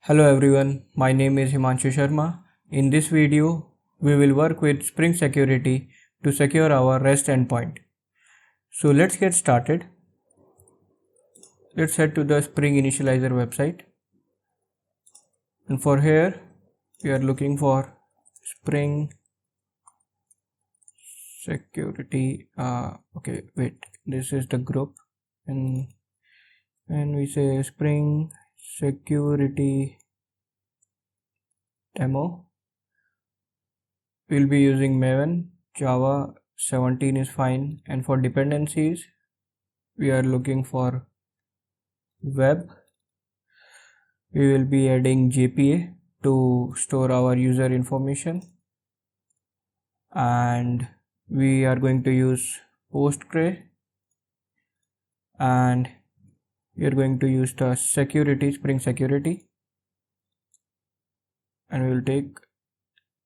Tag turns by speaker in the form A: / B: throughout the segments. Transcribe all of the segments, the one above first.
A: Hello everyone, my name is Himanshu Sharma. In this video, we will work with Spring Security to secure our REST endpoint. So let's get started. Let's head to the Spring Initializer website. And for here, we are looking for Spring Security. This is the group. And when we say Spring Security demo, we'll be using Maven. Java 17 is fine, and for dependencies we are looking for web. We will be adding JPA to store our user information, and we are going to use Postgre, and we are going to use the Spring Security, and we will take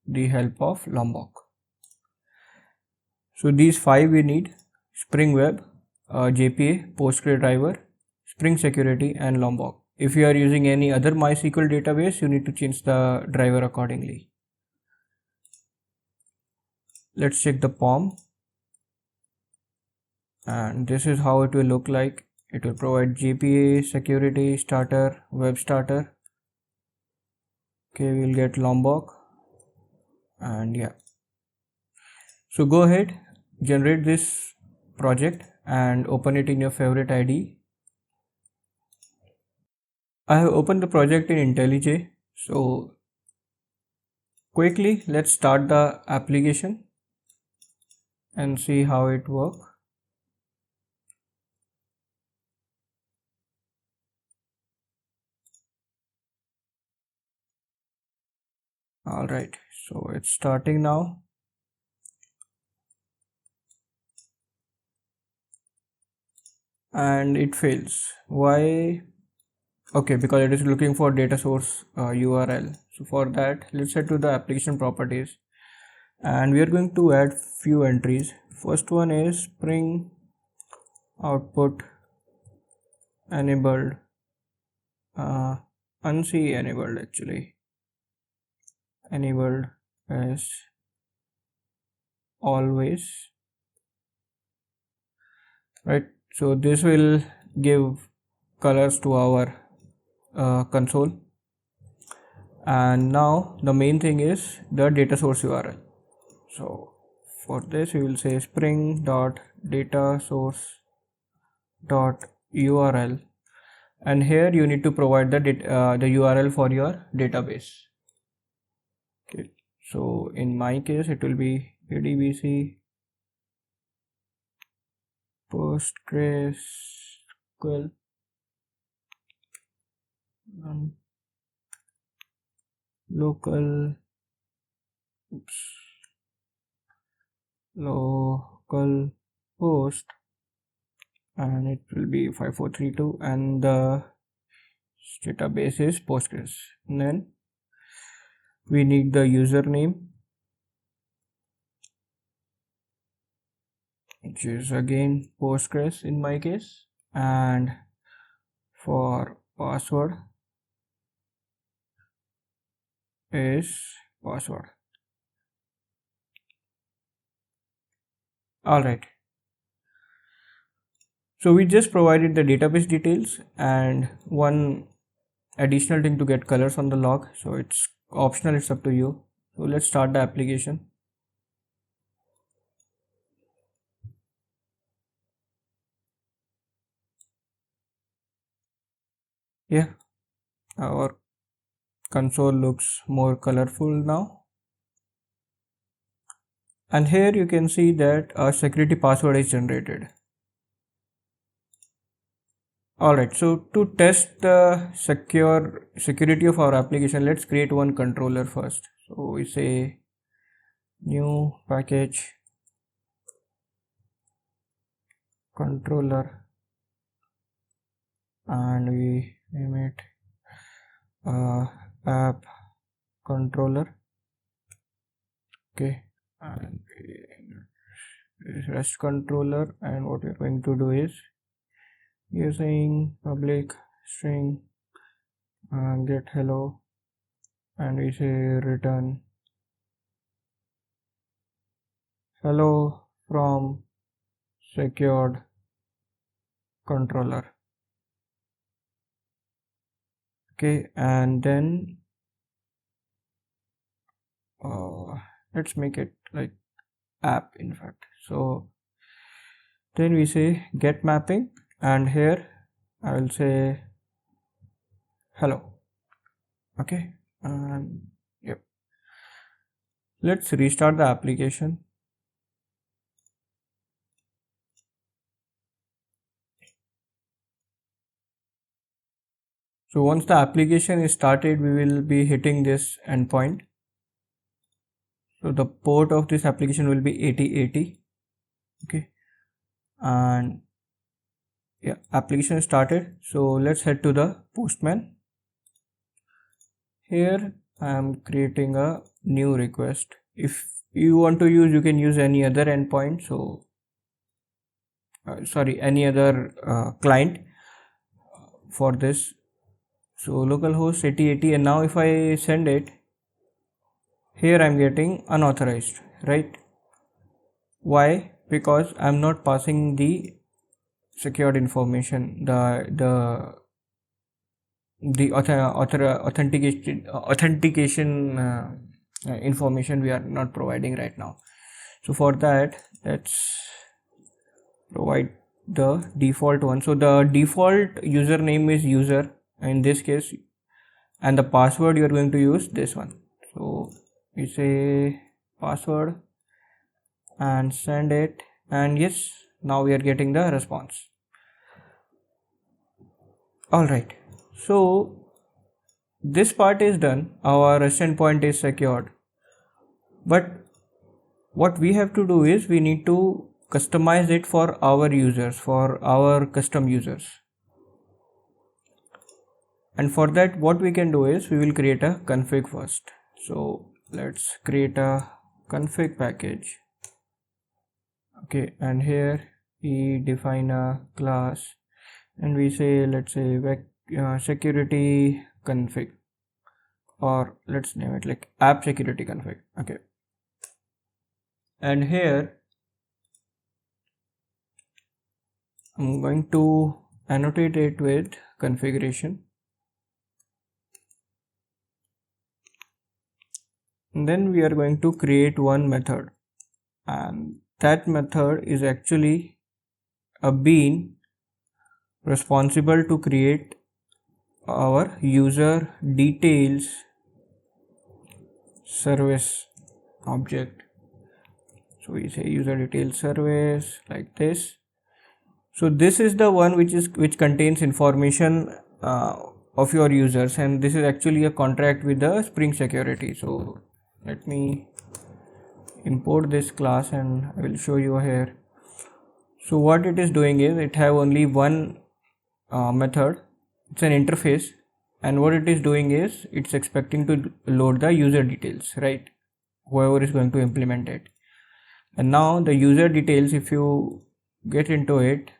A: the help of Lombok. So these five we need: Spring Web, JPA, Postgre driver, Spring Security, and Lombok. If you are using any other MySQL database, you need to change the driver accordingly. Let's check the POM, and this is how it will look like. It will provide JPA, security, starter, web starter. Okay, we'll get Lombok, and yeah. So go ahead, generate this project and open it in your favorite IDE. I have opened the project in IntelliJ. So quickly, let's start the application and see how it works. Alright, so it's starting now. And it fails. Why? Okay, because it is looking for data source URL. So for that, let's head to the application properties, and we are going to add few entries. First one is Spring output enabled, unc enabled, actually enabled as always, right? So this will give colors to our console. And now the main thing is the data source URL. So for this we will say spring.datasource.url, and here you need to provide the URL for your database. Okay, so in my case it will be adbc postgresql local host, and it will be 5432, and the database is Postgres. And then we need the username, which is again Postgres in my case, and for password is password. Alright, so we just provided the database details and one additional thing to get colors on the log. So it's optional, it's up to you. So let's start the application. Yeah, our console looks more colorful now, and here you can see that our security password is generated. Alright, so to test the security of our application, let's create one controller first. So we say new package controller, and we name it app controller. Okay, and REST controller, and what we're going to do is you're saying public string get hello, and we say return hello from secured controller. Okay, and then let's make it like app in fact. So then we say get mapping, and here I will say hello. Okay, and yep, let's restart the application. So once the application is started, we will be hitting this endpoint. So the port of this application will be 8080. Okay, and yeah, application started. So let's head to the Postman. Here I am creating a new request. If you want to use, you can use any other endpoint. So sorry, any other client for this. So localhost 8080, and now if I send it, here I'm getting unauthorized, right? Why? Because I'm not passing the secured information, the authentication information we are not providing right now. So for that, let's provide the default one. So the default username is user in this case, and the password you are going to use this one. So we say password and send it, and yes, now we are getting the response. All right, so this part is done, our REST endpoint is secured, but what we have to do is we need to customize it for our users, for our custom users. And for that, what we can do is we will create a config first. So let's create a config package. Okay, and here we define a class, and we say, let's say security config, or let's name it like app security config. Okay, and here I'm going to annotate it with configuration, and then we are going to create one method, and that method is actually a bean responsible to create our user details service object. So we say user details service like this. So this is the one which contains information of your users, and this is actually a contract with the Spring Security. So let me import this class and I will show you here. So what it is doing is it have only one method. It's an interface, and what it is doing is it's expecting to load the user details, right? Whoever is going to implement it. And now the user details, if you get into it,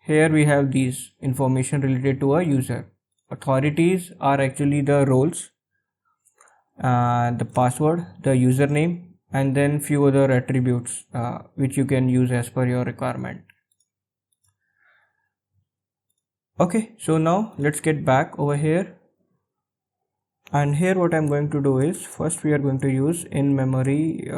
A: here we have these information related to a user. Authorities are actually the roles, the password, the username, and then few other attributes which you can use as per your requirement. Okay, so now let's get back over here, and here what I'm going to do is first we are going to use in-memory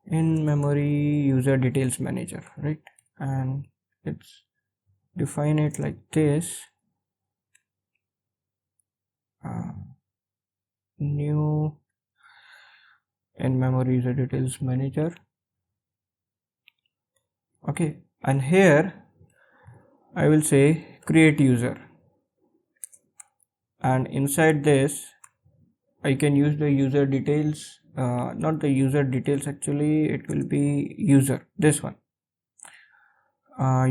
A: user details manager, right? And let's define it like this, new in-memory user details manager. Okay, and here I will say create user, and inside this I can use the user details, not the user details, actually it will be user, this one,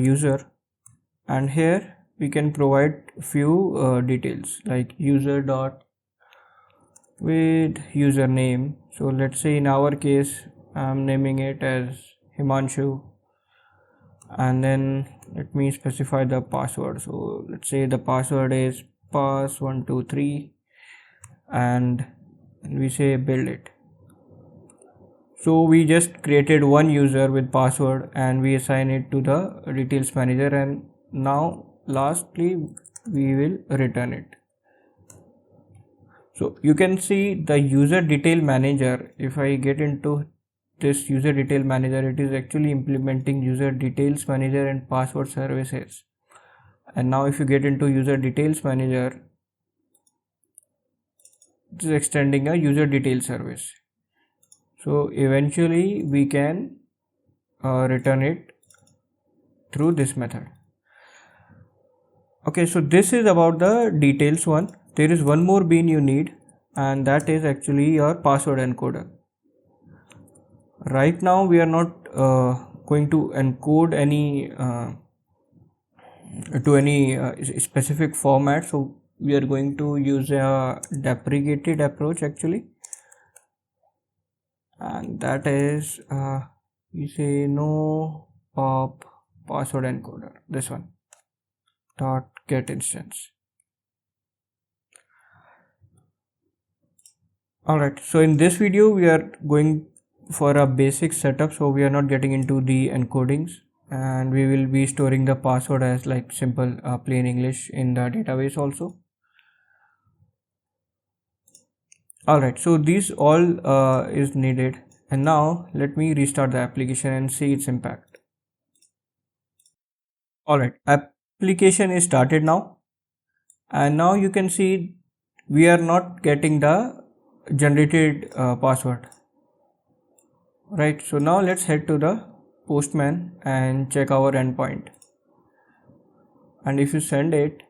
A: user, and here we can provide few details like user dot with username. So let's say in our case I'm naming it as Himanshu, and then let me specify the password. So let's say the password is pass123 and we say build it. So we just created one user with password and we assign it to the details manager, and now lastly we will return it. So you can see the user detail manager. If I get into this user detail manager, it is actually implementing user details manager and password services. And now if you get into user details manager, it is extending a user detail service. So eventually we can return it through this method. Okay, so this is about the details one. There is one more bean you need, and that is actually your password encoder. Right now we are not going to encode any to any specific format, so we are going to use a deprecated approach actually, and that is we say no pop password encoder, this one, dot get instance. Alright, so in this video we are going for a basic setup, so we are not getting into the encodings, and we will be storing the password as like simple plain English in the database also. Alright, so this all is needed, and now let me restart the application and see its impact. Alright, application is started now, and now you can see we are not getting the generated password. Right, so now let's head to the Postman and check our endpoint, and if you send it,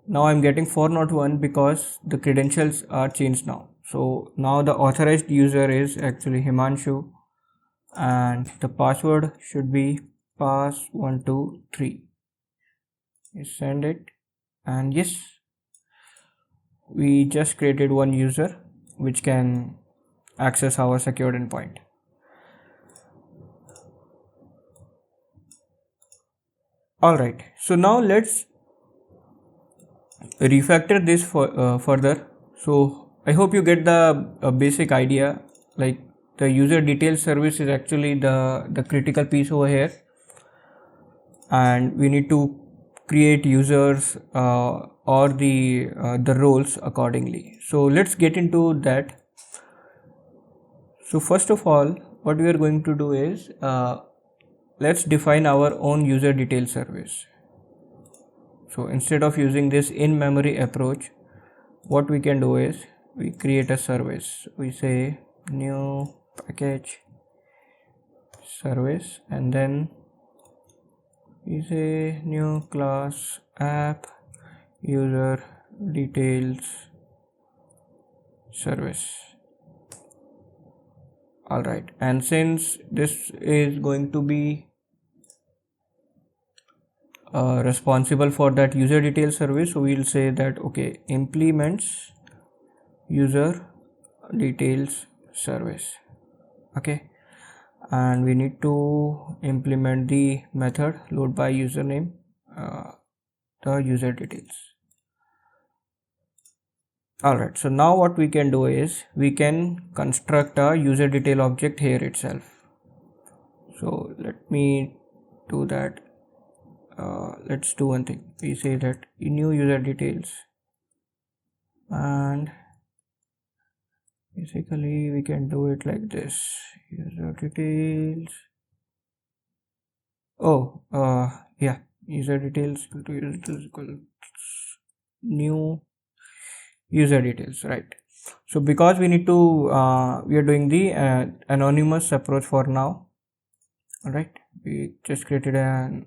A: now I'm getting 401 because the credentials are changed now. So now the authorized user is actually Himanshu, and the password should be pass123. You send it, and yes, we just created one user which can access our secured endpoint. Alright, so now let's refactor this further. So I hope you get the basic idea. Like the user details service is actually the critical piece over here, and we need to create users or the roles accordingly. So let's get into that. So first of all, what we are going to do is let's define our own user detail service. So instead of using this in-memory approach, what we can do is we create a service. We say new package service, and then we say new class app user details service. Alright, and since this is going to be responsible for that user detail service, so we'll say that okay, implements user details service. Okay, and we need to implement the method load by username the user details. Alright, so now what we can do is we can construct a user detail object here itself. So let me do that. Let's do one thing. We say that new user details, and basically we can do it like this: user details. Oh, yeah, user details equal to user details equal to new user details, right? So because we need to we are doing the anonymous approach for now. All right, we just created an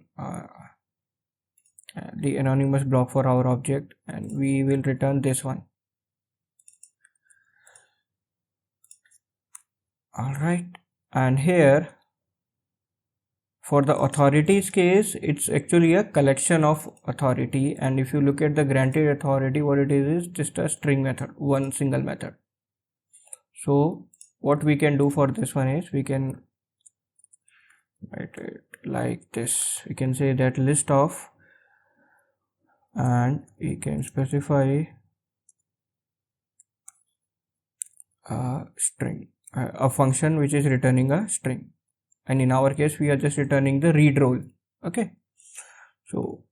A: the anonymous block for our object, and we will return this one. All right, and here for the authorities case, it's actually a collection of authority, and if you look at the granted authority, what it is just a string method, one single method. So what we can do for this one is we can write it like this. We can say that list of and we can specify a string, a function which is returning a string, and in our case we are just returning the read role. Okay, so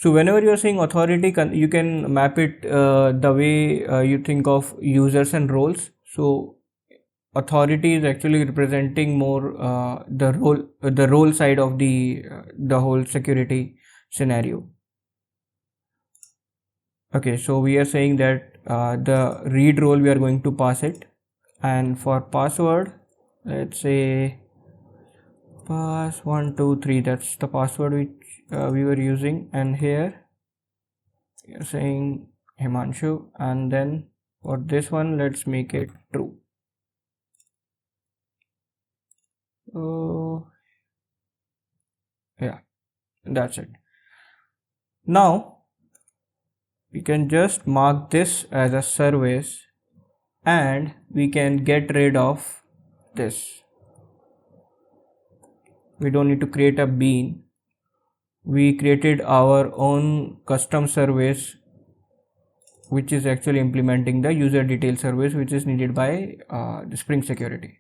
A: whenever you are saying authority, you can map it the way you think of users and roles. So authority is actually representing more the role side of the whole security scenario. Okay, so we are saying that the read role we are going to pass it, and for password, let's say pass123, that's the password which we were using, and here we are saying Himanshu, and then for this one let's make it true. So yeah, that's it. Now we can just mark this as a service, and we can get rid of this. We don't need to create a bean. We created our own custom service which is actually implementing the user detail service which is needed by the Spring Security.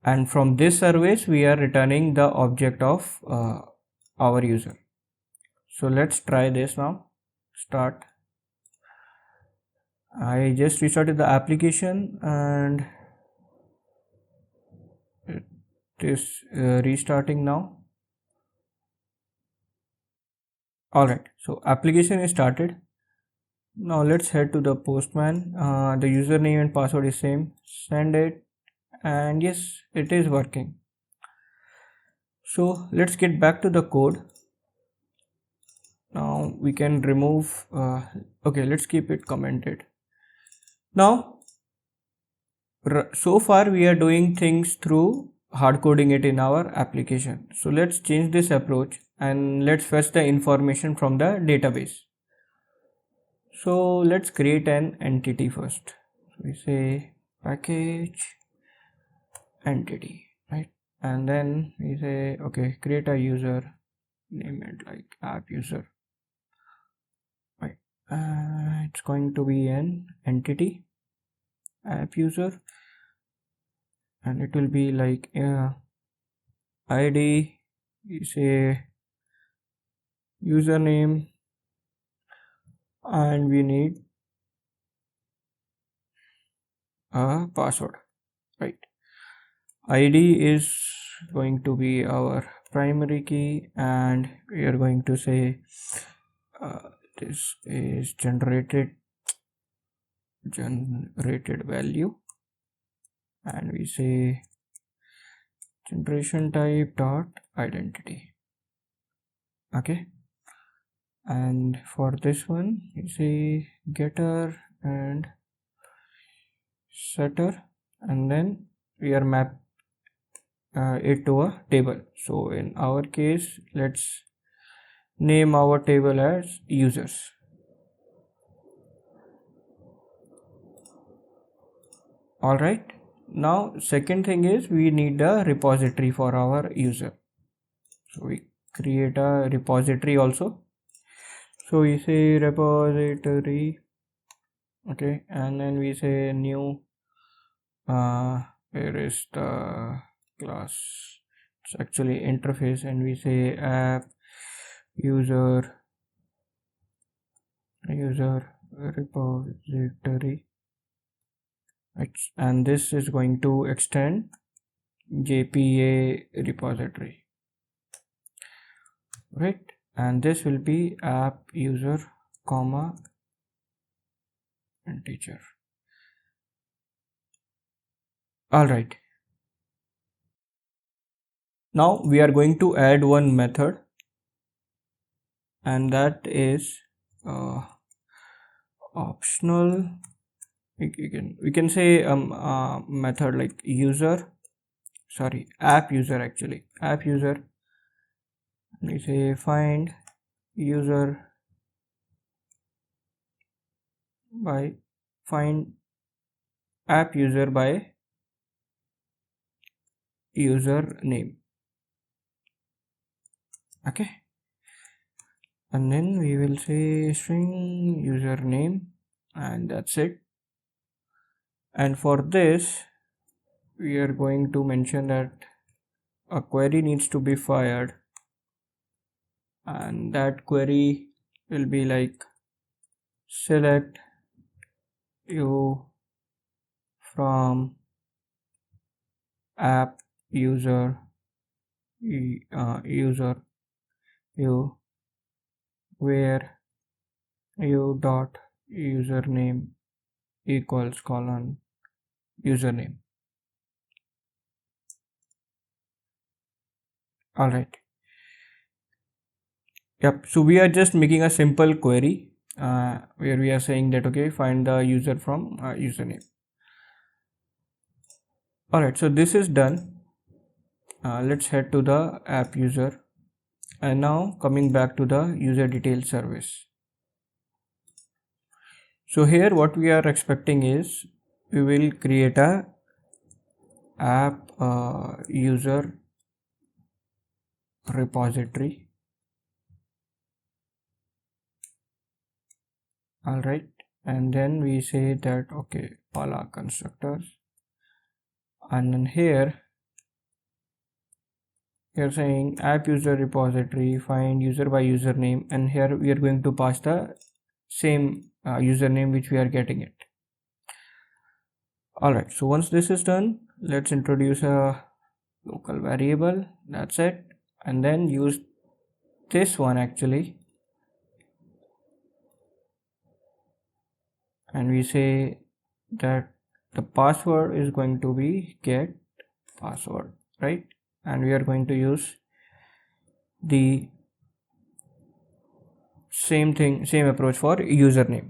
A: And from this service we are returning the object of our user. So let's try this now. Start. I just restarted the application and it is restarting now. Alright, so application is started. Now let's head to the postman. The username and password is same. Send it, and yes, it is working. So let's get back to the code. Now we can remove okay, let's keep it commented. Now so far we are doing things through hard coding it in our application. So let's change this approach and let's fetch the information from the database. So let's create an entity first. So we say package entity, right? And then we say okay, create a user, name it like app user, right? It's going to be an entity app user, and it will be like ID, we say username, and we need a password, right? ID is going to be our primary key, and we are going to say this is generated value, and we say generation type dot identity. Okay, and for this one we say getter and setter, and then we are map it to a table. So in our case, let's name our table as users. All right, now second thing is we need a repository for our user. So we create a repository also. So we say repository, okay, and then we say new where is the class? It's actually interface, and we say app user repository, and this is going to extend JPA repository, right? And this will be app user comma integer. All right, now we are going to add one method, and that is optional. We can say method like app user, actually app user. We say find user by find app user by username. Okay, and then we will say string username, and that's it. And for this we are going to mention that a query needs to be fired, and that query will be like select you from app user user you where you dot username equals colon username. All right. Yep. So we are just making a simple query where we are saying that okay, find the user from username. All right. So this is done. Let's head to the app user, and now coming back to the user detail service. So here what we are expecting is we will create a app user repository. All right, and then we say that okay, all our constructors, and then here we are saying app user repository find user by username, and here we are going to pass the same username which we are getting it. All right, so once this is done, let's introduce a local variable, that's it, and then use this one actually, and we say that the password is going to be get password, right? And we are going to use the same approach for username.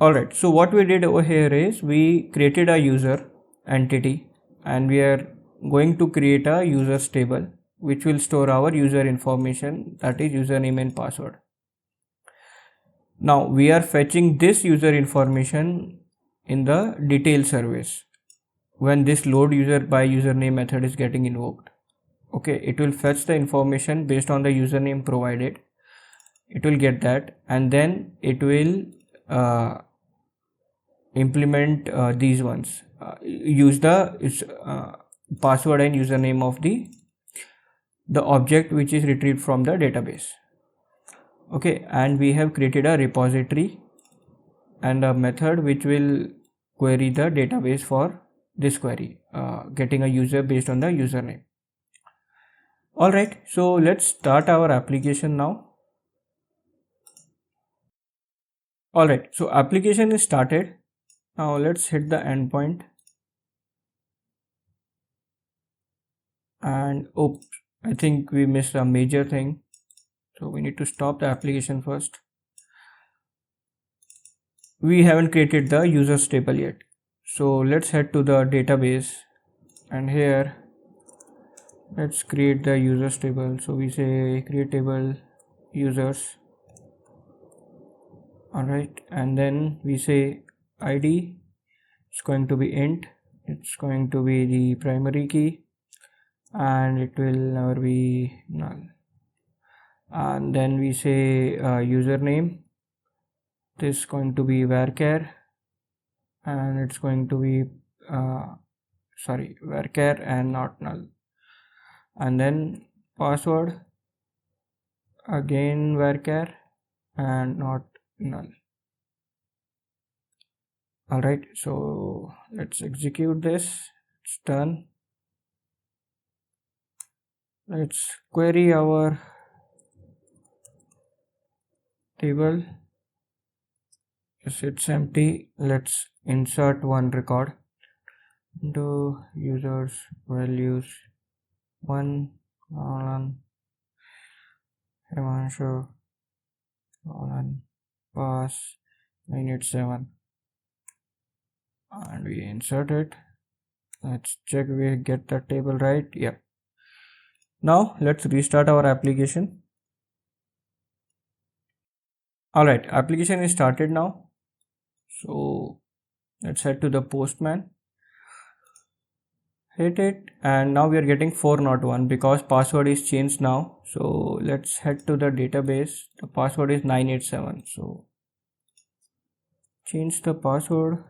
A: All right, so what we did over here is we created a user entity, and we are going to create a users table which will store our user information, that is username and password. Now we are fetching this user information in the detail service when this load user by username method is getting invoked. Okay, it will fetch the information based on the username provided, it will get that, and then it will implement these ones, use the password and username of the object which is retrieved from the database. Okay, and we have created a repository and a method which will query the database for this query, getting a user based on the username. All right, so let's start our application now. All right, so application is started. Now let's hit the endpoint, and oops, I think we missed a major thing, so we need to stop the application first. We haven't created the users table yet, so let's head to the database, and here let's create the users table. So we say create table users. All right, and then we say id, it's going to be int, it's going to be the primary key, and it will never be null. And then we say username, this is going to be varchar, and it's going to be varchar and not null. And then password, again varchar and not null. All right, so let's execute this. It's done. Let's query our table. Yes, it's empty. Let's insert one record into users values 1 colon Himanshu colon pass 987, and we insert it. Let's check we get the table right. Yep. Now let's restart our application. All right, application is started now. So let's head to the postman, hit it, and now we are getting 401 because password is changed now. So let's head to the database. The password is 987. So change the password,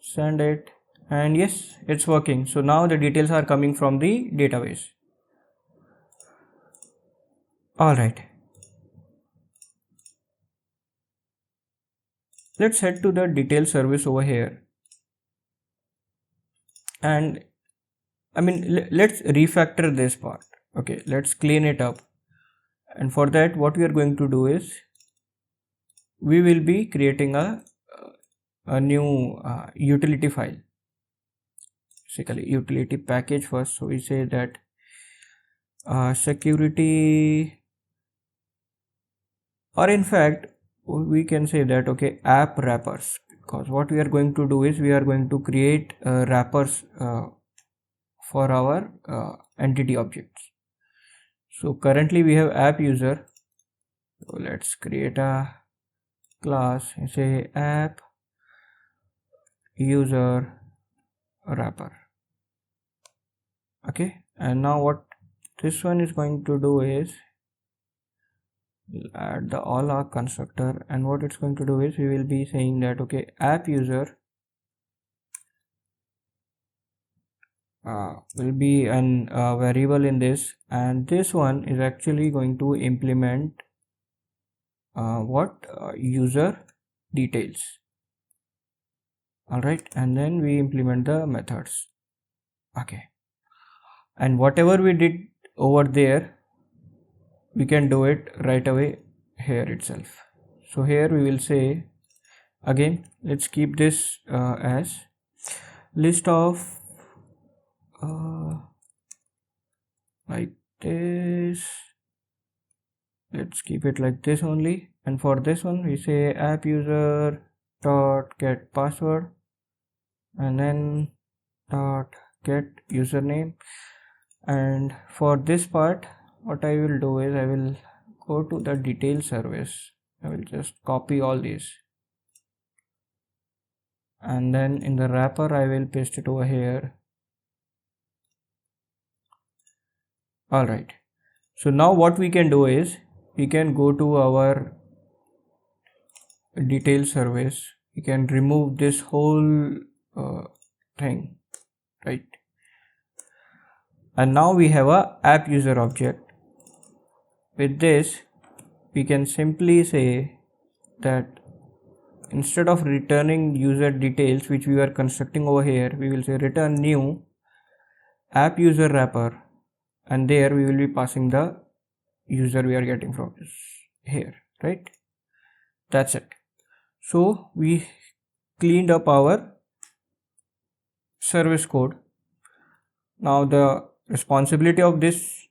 A: send it, and yes, it's working. So now the details are coming from the database. All right. Let's head to the detail service over here. And I mean, let's refactor this part. Okay, let's clean it up. And for that, what we are going to do is we will be creating a new utility file, basically utility package first. So we say that security, or in fact we can say that okay, app wrappers, because what we are going to do is we are going to create wrappers for our entity objects. So currently we have app user. So let's create a class and say app user wrapper. Okay, and now what this one is going to do is add the all arc constructor, and what it's going to do is we will be saying that okay, app user will be an variable in this, and this one is actually going to implement user details. All right, and then we implement the methods. Okay, and whatever we did over there, we can do it right away here itself. So here we will say again, let's keep this as list of like this. Let's keep it like this only, and for this one we say app user dot get password, and then dot get username. And for this part, what I will do is I will go to the detail service. I will just copy all these, and then in the wrapper I will paste it over here. All right, so now what we can do is we can go to our detail service. We can remove this whole thing, right? And now we have a app user object. With this we can simply say that instead of returning user details which we are constructing over here, we will say return new app user wrapper, and there we will be passing the user we are getting from this here, right? That's it. So we cleaned up our service code. Now the responsibility of this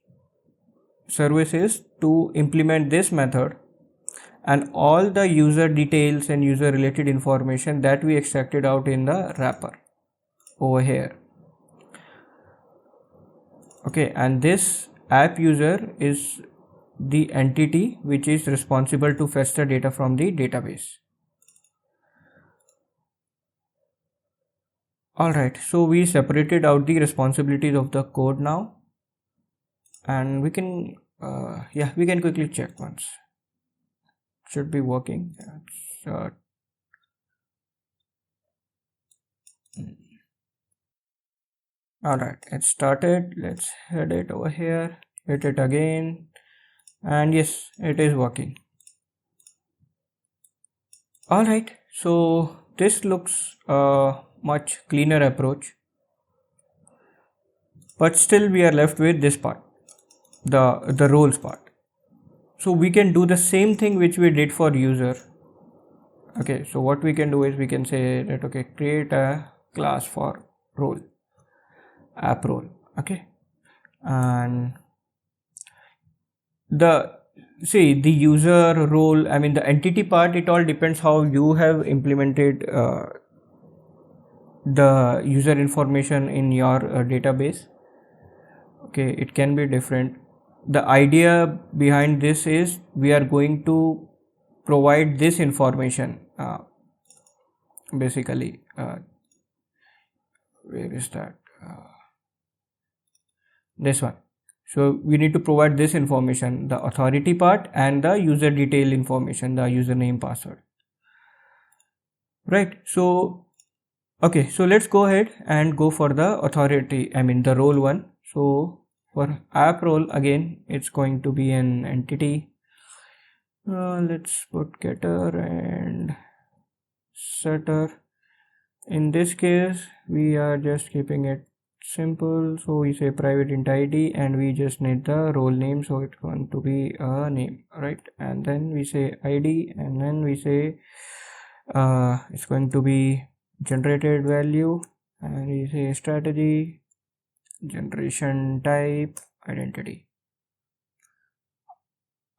A: service is to implement this method, and all the user details and user related information that we extracted out in the wrapper over here. Okay, and this app user is the entity which is responsible to fetch the data from the database. Alright, so we separated out the responsibilities of the code now, and we can we can quickly check once. Should be working. Alright, it started. Let's head it over here, hit it again, and yes, it is working. Alright, so this looks much cleaner approach, but still we are left with this part, the roles part. So we can do the same thing which we did for user. Okay, so what we can do is we can say that okay, create a class for role, app role. Okay, and the user role, I mean the entity part, it all depends how you have implemented the user information in your database. Okay, it can be different. The idea behind this is we are going to provide this information basically where is that this one. So we need to provide this information, the authority part and the user detail information, the username, password. Right. So, okay. So let's go ahead and go for the authority, the role one. So for app role, again, it's going to be an entity. Let's put getter and setter. In this case, we are just keeping it simple. So we say private int id and we just need the role name. So it's going to be a name, right? And then we say id and then we say it's going to be generated value and we say strategy, generation type, identity.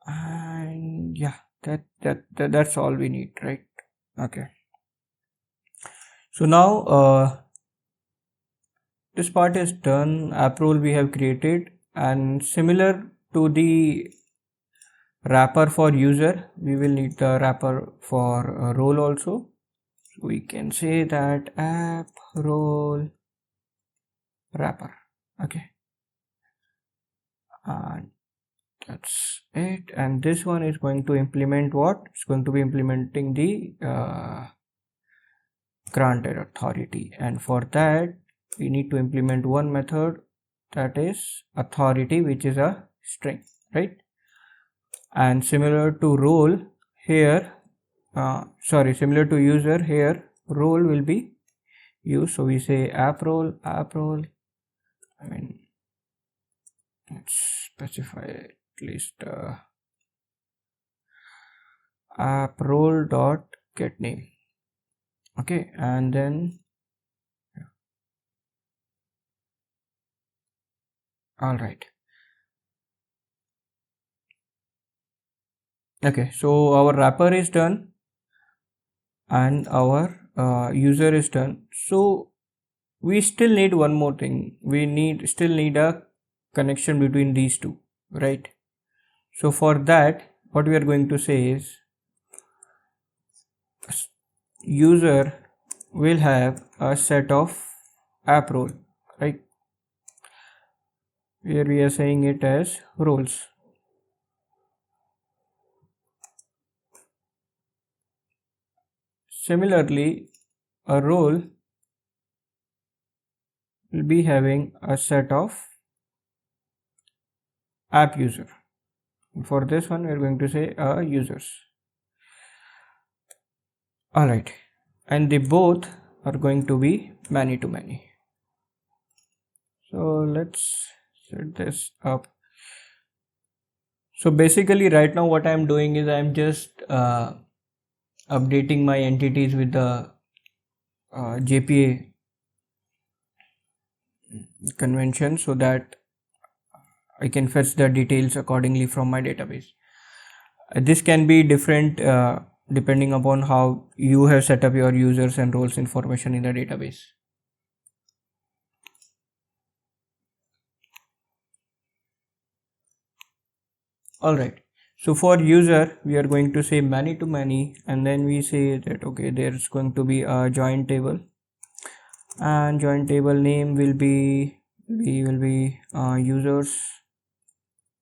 A: And yeah, that's all we need, right? Okay. So now this part is done. App role we have created, and similar to the wrapper for user, we will need the wrapper for role also. So we can say that app role wrapper. Okay, and that's it. And this one is going to implement what? It's going to be implementing the granted authority, and for that we need to implement one method, that is authority, which is a string, right? And similar to role here, similar to user here, role will be used. So we say app role. Let's specify at least app role dot get name. Okay, and then all right. Okay, so our wrapper is done and our user is done. So we still need one more thing. We still need a connection between these two, right? So for that, what we are going to say is user will have a set of app role, right? Here we are saying it as roles. Similarly, a role will be having a set of app user. For this one, we are going to say users. Alright, and they both are going to be many to many. So let's set this up. So basically right now what I am doing is I am just updating my entities with the JPA convention so that I can fetch the details accordingly from my database. This can be different depending upon how you have set up your users and roles information in the database. Alright, so for user we are going to say many to many, and then we say that okay, there's going to be a join table, and join table name will be users.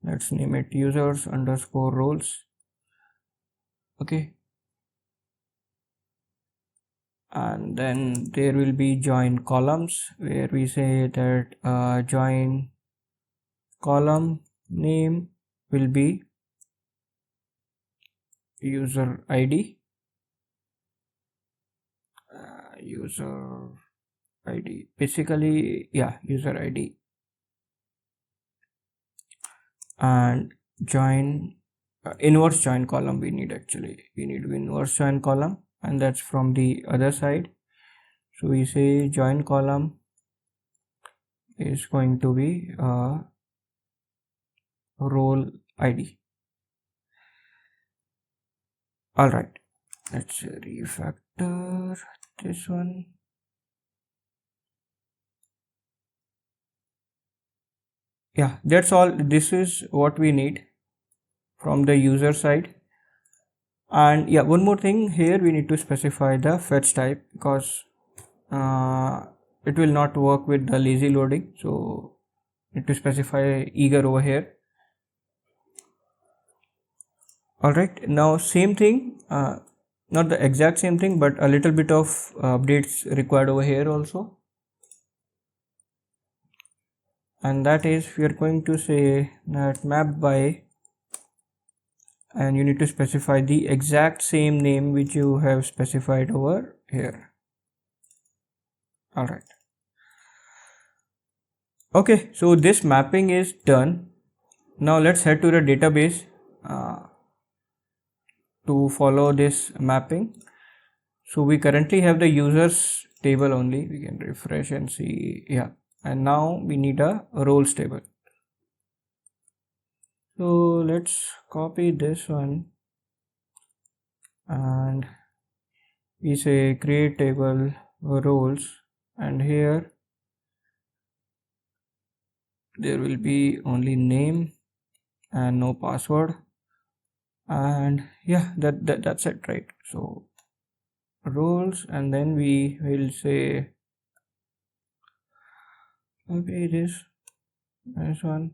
A: Let's name it users underscore roles. Okay, and then there will be join columns where we say that join column name will be user id, user id, basically user id, and join inverse join column we need inverse join column, and that's from the other side. So we say join column is going to be role id. All right, let's refactor this one. Yeah, that's all. This is what we need from the user side. And yeah, one more thing here, we need to specify the fetch type, because it will not work with the lazy loading. So need to specify eager over here. Alright, now same thing, not the exact same thing, but a little bit of updates required over here also. And that is, we are going to say that map by, and you need to specify the exact same name which you have specified over here. Alright. Okay, so this mapping is done. Now let's head to the database to follow this mapping. So we currently have the users table only. We can refresh and see. Yeah, and now we need a roles table. So let's copy this one and we say create table roles, and here there will be only name and no password, and yeah, that's it, right? So roles, and then we will say okay, this one,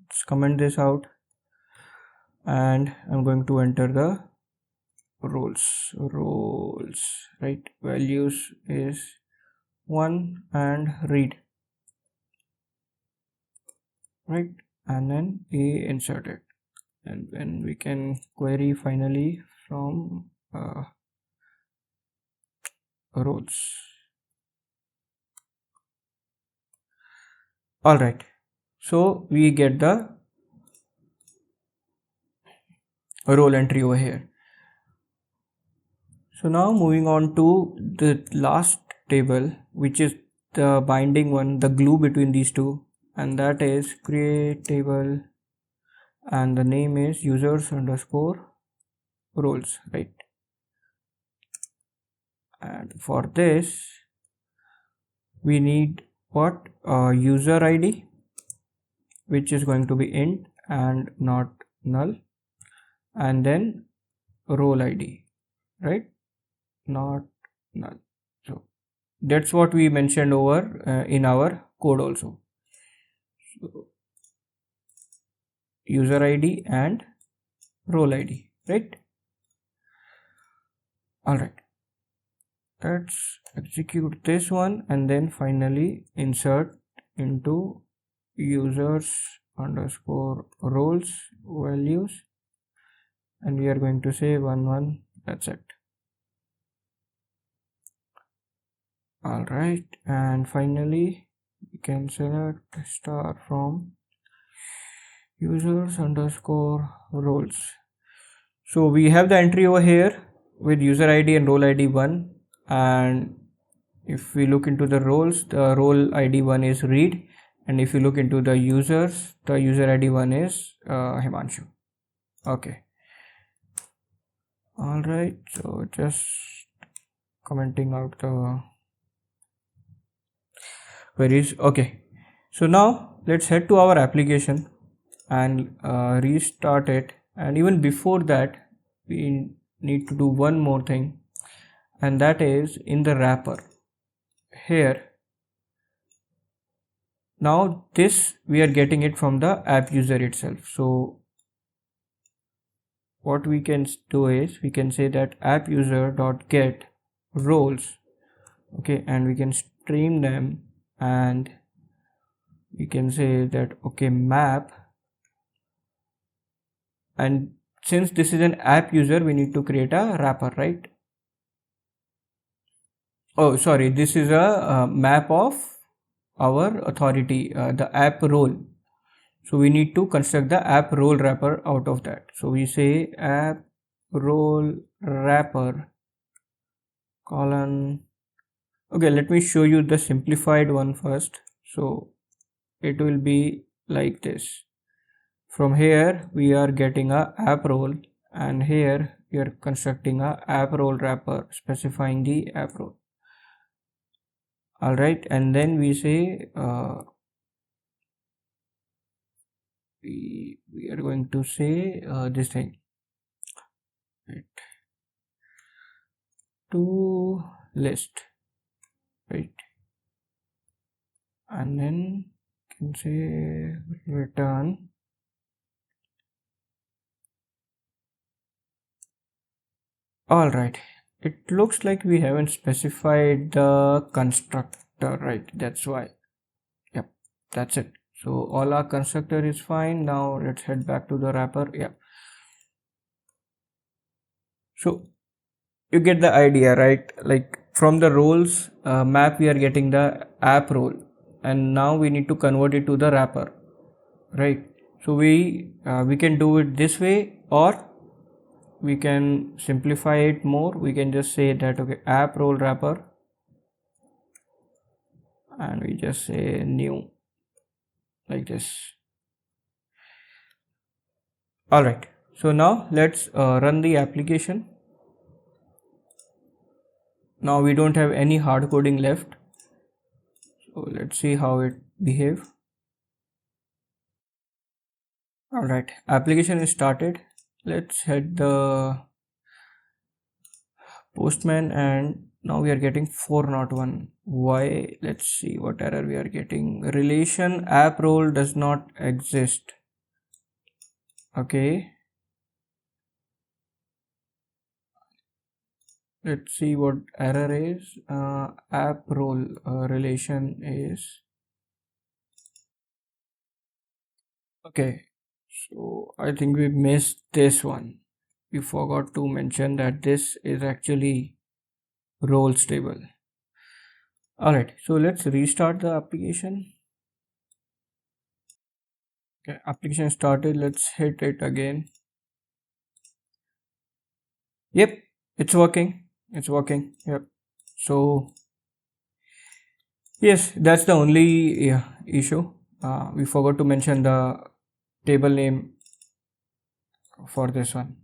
A: let's comment this out, and I'm going to enter the roles, right? Values is 1 and read, right? And then we insert it, and then we can query finally from roles. All right, so we get the role entry over here. So now moving on to the last table, which is the binding one, the glue between these two, and that is create table, and the name is users underscore roles, right? And for this we need what? User ID, which is going to be int and not null, and then role ID, right? Not null. So that's what we mentioned over in our code also. So user ID and role ID, right? All right, let's execute this one and then finally insert into users underscore roles values, and we are going to say 1 that's it. All right, and finally we can select star from users underscore roles. So we have the entry over here with user ID and role ID 1, and if we look into the roles, the role ID 1 is read, and if you look into the users, the user ID 1 is Himanshu. Okay. All right, so just commenting out the queries. Okay, so now let's head to our application and restart it, and even before that we need to do one more thing, and that is in the wrapper here. Now this we are getting it from the app user itself. So what we can do is we can say that app user dot get roles, okay, and we can stream them, and we can say that okay map, and since this is an app user we need to create a wrapper, right? Oh sorry, this is a map of our authority, the app role. So we need to construct the app role wrapper out of that. So we say app role wrapper colon. Okay, let me show you the simplified one first. So it will be like this. From here we are getting a app role, and here we are constructing a app role wrapper specifying the app role. All right, and then we say we are going to say this thing, right, to list, right, and then can say return. All right, it looks like we haven't specified the constructor, right? That's why. Yep, that's it. So all our constructor is fine. Now let's head back to the wrapper. Yeah. So you get the idea, right? Like from the roles map, we are getting the app role, and now we need to convert it to the wrapper, right? So we can do it this way, or we can simplify it more. We can just say that okay, app role wrapper, and we just say new, like this. All right, so now let's run the application. Now we don't have any hard coding left, so let's see how it behave. All right, application is started. Let's hit the postman, and now we are getting 401. Why? Let's see what error we are getting. Relation app role does not exist. Okay, let's see what error is. App role relation is okay. So I think we missed this one. We forgot to mention that this is actually roles table. All right, so let's restart the application. Okay, application started. Let's hit it again. Yep, it's working. It's working. Yep. So yes, that's the only issue. We forgot to mention the table name for this one.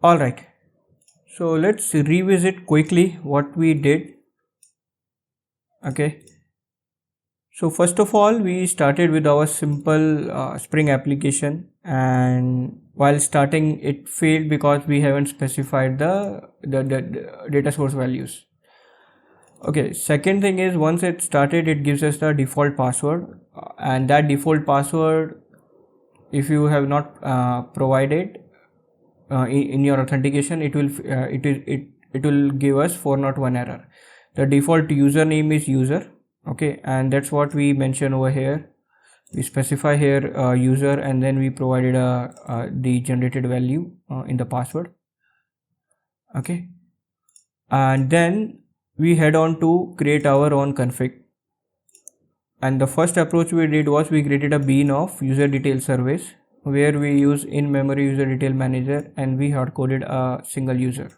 A: All right. So let's revisit quickly what we did. Okay. So first of all, we started with our simple Spring application, and while starting, it failed because we haven't specified the data source values. Okay, second thing is once it started, it gives us the default password, and that default password, if you have not provided in your authentication, it will give us 401 error. The default username is user. Okay, and that's what we mention over here. We specify here user, and then we provided the generated value in the password. Okay, and then we head on to create our own config. And the first approach we did was we created a bean of user detail service where we use in-memory user detail manager, and we hard coded a single user.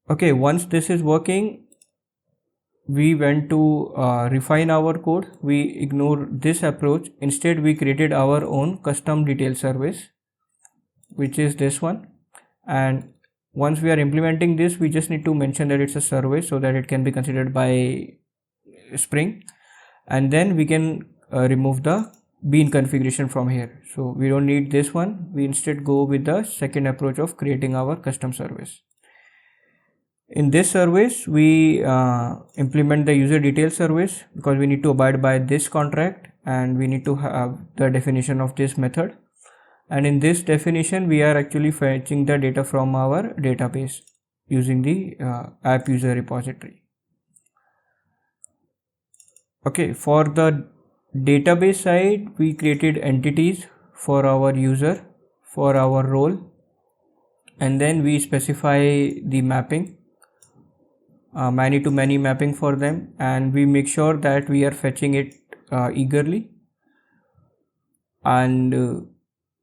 A: Okay, once this is working, we went to refine our code. We ignore this approach. Instead, we created our own custom detail service, which is this one. And once we are implementing this, we just need to mention that it's a service so that it can be considered by Spring, and then we can remove the bean configuration from here. So we don't need this one. We instead go with the second approach of creating our custom service. In this service, we implement the user detail service because we need to abide by this contract, and we need to have the definition of this method. And in this definition, we are actually fetching the data from our database using the app user repository. Okay, for the database side, we created entities for our user, for our role, and then we specify the mapping, many to many mapping for them, and we make sure that we are fetching it eagerly. And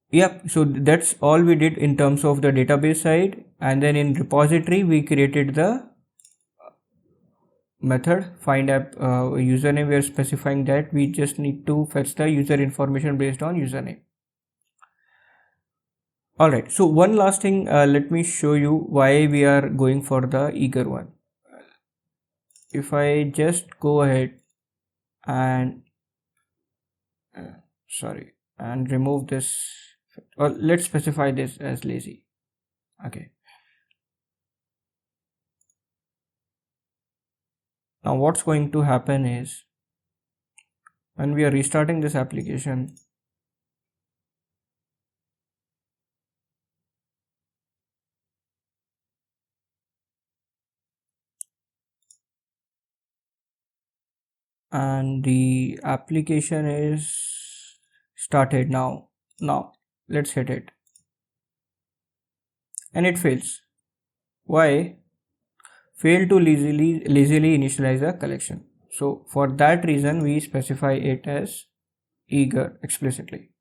A: yeah, so that's all we did in terms of the database side. And then in repository, we created the method find app username. We are specifying that we just need to fetch the user information based on username. All right, so one last thing, let me show you why we are going for the eager one. If I just go ahead and sorry, and remove this, or let's specify this as lazy. Okay, now what's going to happen is and we are restarting this application. And the application is started now. Let's hit it, and it fails. Why? Fail to lazily initialize a collection. So for that reason we specify it as eager explicitly.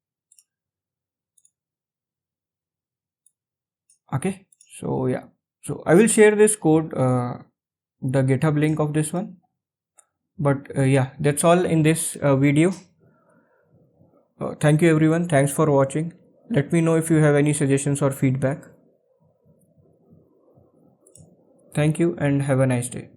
A: Okay, so yeah, so I will share this code, the GitHub link of this one. But yeah, that's all in this video. Thank you everyone, thanks for watching. Let me know if you have any suggestions or feedback. Thank you and have a nice day.